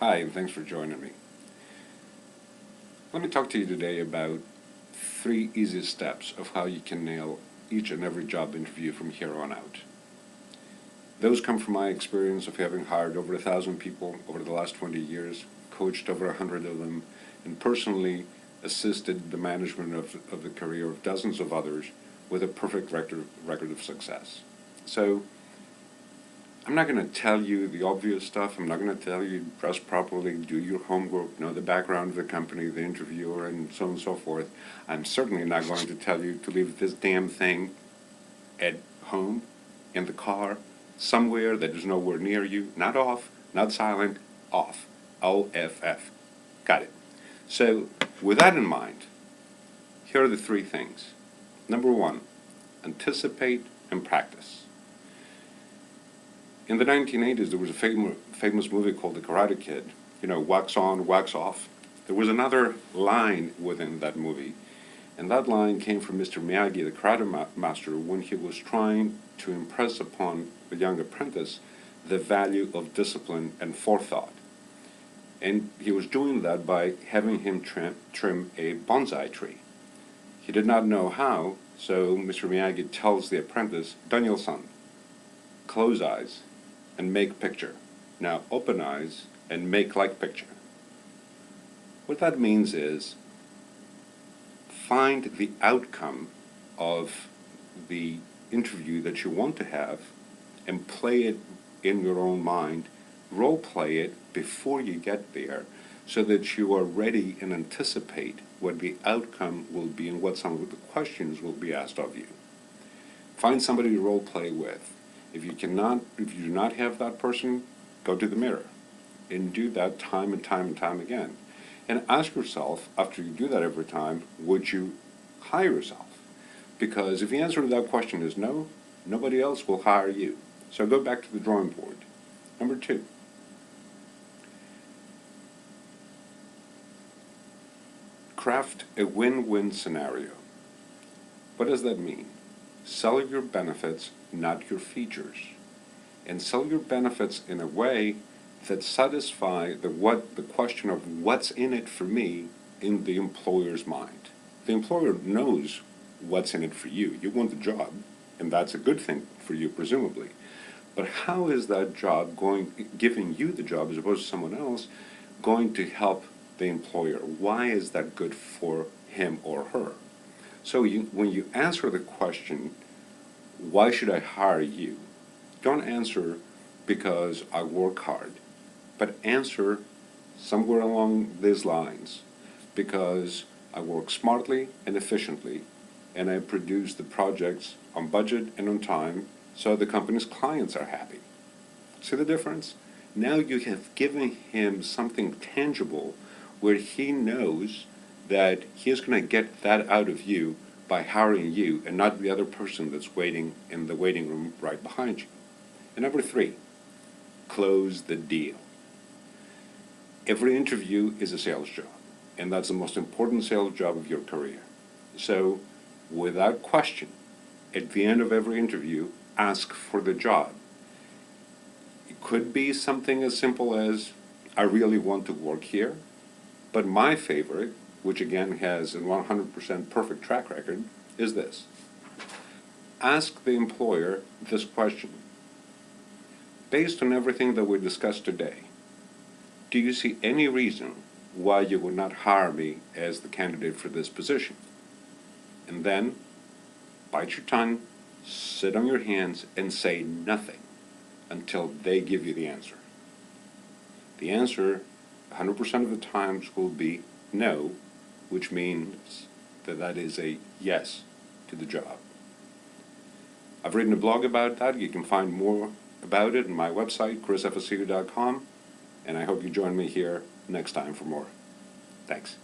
Hi, and thanks for joining me. Let me talk to you today about 3 easy steps of how you can nail each and every job interview from here on out. Those come from my experience of having hired over 1,000 people over the last 20 years, coached over 100 of them, and personally assisted the management of the career of dozens of others with a perfect record of success. So I'm not going to tell you the obvious stuff. I'm not going to tell you dress properly, do your homework, know the background of the company, the interviewer, and so on and so forth. I'm certainly not going to tell you to leave this damn thing at home, in the car, somewhere that is nowhere near you, not off, not silent, off. OFF. Got it. So, with that in mind, here are the 3 things. Number 1, anticipate and practice. In the 1980s, there was a famous movie called The Karate Kid. You know, wax on, wax off. There was another line within that movie, and that line came from Mr. Miyagi, the karate master, when he was trying to impress upon the young apprentice the value of discipline and forethought. And he was doing that by having him trim a bonsai tree. He did not know how, so Mr. Miyagi tells the apprentice, Daniel-san, close eyes and make picture. Now open eyes and make like picture. What that means is find the outcome of the interview that you want to have and play it in your own mind, role play it before you get there so that you are ready and anticipate what the outcome will be and what some of the questions will be asked of you. Find somebody to role play with. If you do not have that person, go to the mirror and do that time and time and time again. And ask yourself, after you do that every time, would you hire yourself? Because if the answer to that question is no, nobody else will hire you. So go back to the drawing board. Number 2, craft a win-win scenario. What does that mean? Sell your benefits, not your features. And sell your benefits in a way that satisfy the question of what's in it for me in the employer's mind. The employer knows what's in it for you. You want the job, and that's a good thing for you, presumably. But how is that job giving you the job as opposed to someone else, going to help the employer? Why is that good for him or her? So when you answer the question, why should I hire you? Don't answer because I work hard, but answer somewhere along these lines because I work smartly and efficiently, and I produce the projects on budget and on time so the company's clients are happy. See the difference? Now you have given him something tangible where he knows that he is going to get that out of you by hiring you and not the other person that's waiting in the waiting room right behind you. And number 3, close the deal. Every interview is a sales job, and that's the most important sales job of your career. So, without question, at the end of every interview, ask for the job. It could be something as simple as, I really want to work here, but my favorite, which again has a 100% perfect track record, is this. Ask the employer this question. Based on everything that we discussed today, do you see any reason why you would not hire me as the candidate for this position? And then, bite your tongue, sit on your hands, and say nothing until they give you the answer. The answer, 100% of the times, will be no, which means that is a yes to the job. I've written a blog about that. You can find more about it on my website, chrisefessiou.com, and I hope you join me here next time for more. Thanks.